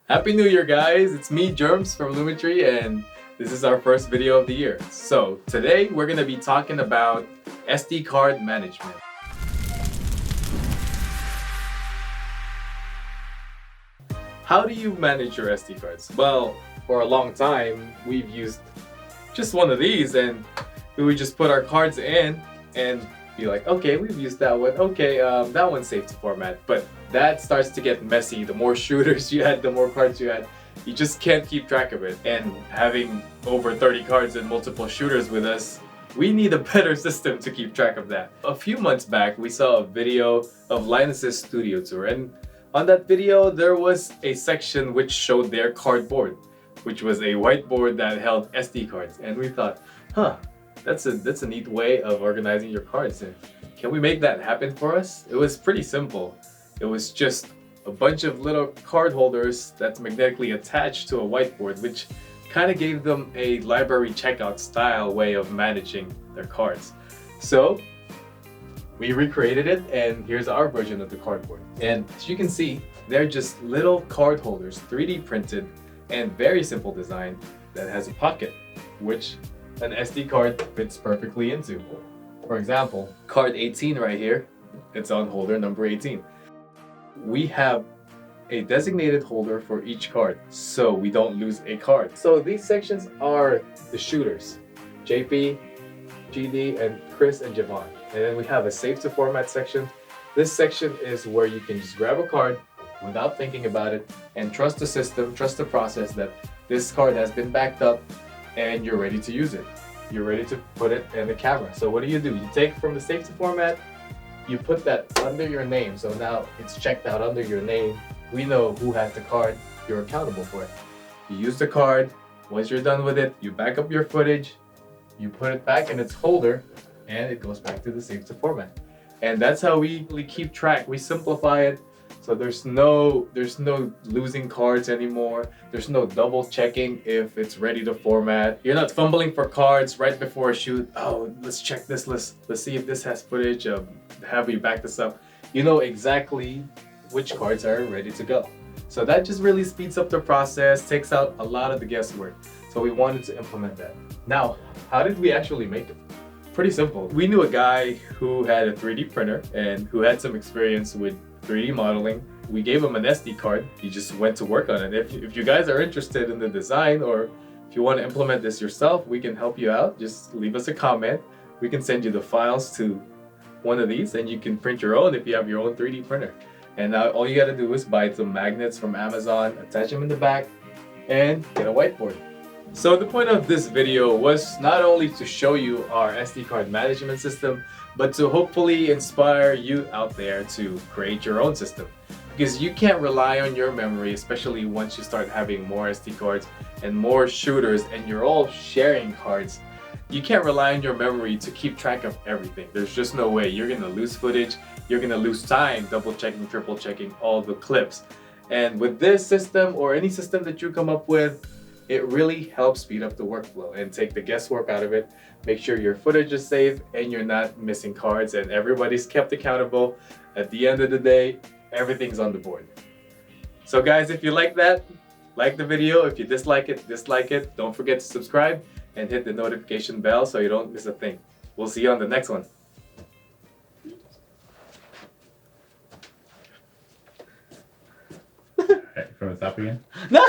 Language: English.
Happy New Year, guys! It's me, Germs from Lumetri, and this is our first video of the year. So today we're going to be talking about SD card management. How do you manage your SD cards? Well, for a long time we've used just one of these, and we would just put our cards in and be like, okay, we've used that one. Okay, that one's safe to format. But that starts to get messy. The more shooters you add, the more cards you add. You just can't keep track of it. And having over 30 cards and multiple shooters with us, we need a better system to keep track of that. A few months back, we saw a video of Linus's studio tour, and on that video, there was a section which showed their cardboard, which was a whiteboard that held SD cards. And we thought, that's a neat way of organizing your cards. And can we make that happen for us? It was pretty simple. It was just a bunch of little card holders that's magnetically attached to a whiteboard, which kind of gave them a library checkout style way of managing their cards. So we recreated it, and here's our version of the cardboard. And as you can see, they're just little card holders, 3D printed, and very simple design that has a pocket, which an SD card fits perfectly into. For example, card 18 right here, it's on holder number 18. We have a designated holder for each card, so we don't lose a card. So these sections are the shooters, JP, GD, and Chris and Javon. And then we have a safe to format section. This section is where you can just grab a card without thinking about it and trust the system, trust the process that this card has been backed up and you're ready to use it. You're ready to put it in the camera. So what do? You take from the safe to format, you put that under your name. So now it's checked out under your name. We know who has the card. You're accountable for it. You use the card. Once you're done with it, you back up your footage, you put it back in its holder, and it goes back to the safe to format. And that's how we keep track. We simplify it. So there's no losing cards anymore. There's no double checking if it's ready to format. You're not fumbling for cards right before a shoot. Oh, let's check this list. Let's see if this has footage. Have we back this up? You know exactly which cards are ready to go. So that just really speeds up the process, takes out a lot of the guesswork. So we wanted to implement that. Now, how did we actually make it? Pretty simple. We knew a guy who had a 3D printer and who had some experience with 3D modeling. We gave him an SD card. He just went to work on it. If you guys are interested in the design, or if you want to implement this yourself, we can help you out. Just leave us a comment. We can send you the files to one of these, and you can print your own if you have your own 3D printer. And now all you got to do is buy some magnets from Amazon, attach them in the back, and get a whiteboard. So the point of this video was not only to show you our SD card management system, but to hopefully inspire you out there to create your own system. Because you can't rely on your memory, especially once you start having more SD cards and more shooters and you're all sharing cards. You can't rely on your memory to keep track of everything. There's just no way. You're gonna lose footage, you're gonna lose time double checking, triple checking all the clips. And with this system, or any system that you come up with, it really helps speed up the workflow and take the guesswork out of it. Make sure your footage is safe and you're not missing cards and everybody's kept accountable. At the end of the day, everything's on the board. So guys, if you like that, like the video. If you dislike it, dislike it. Don't forget to subscribe and hit the notification bell so you don't miss a thing. We'll see you on the next one. From the top again? No!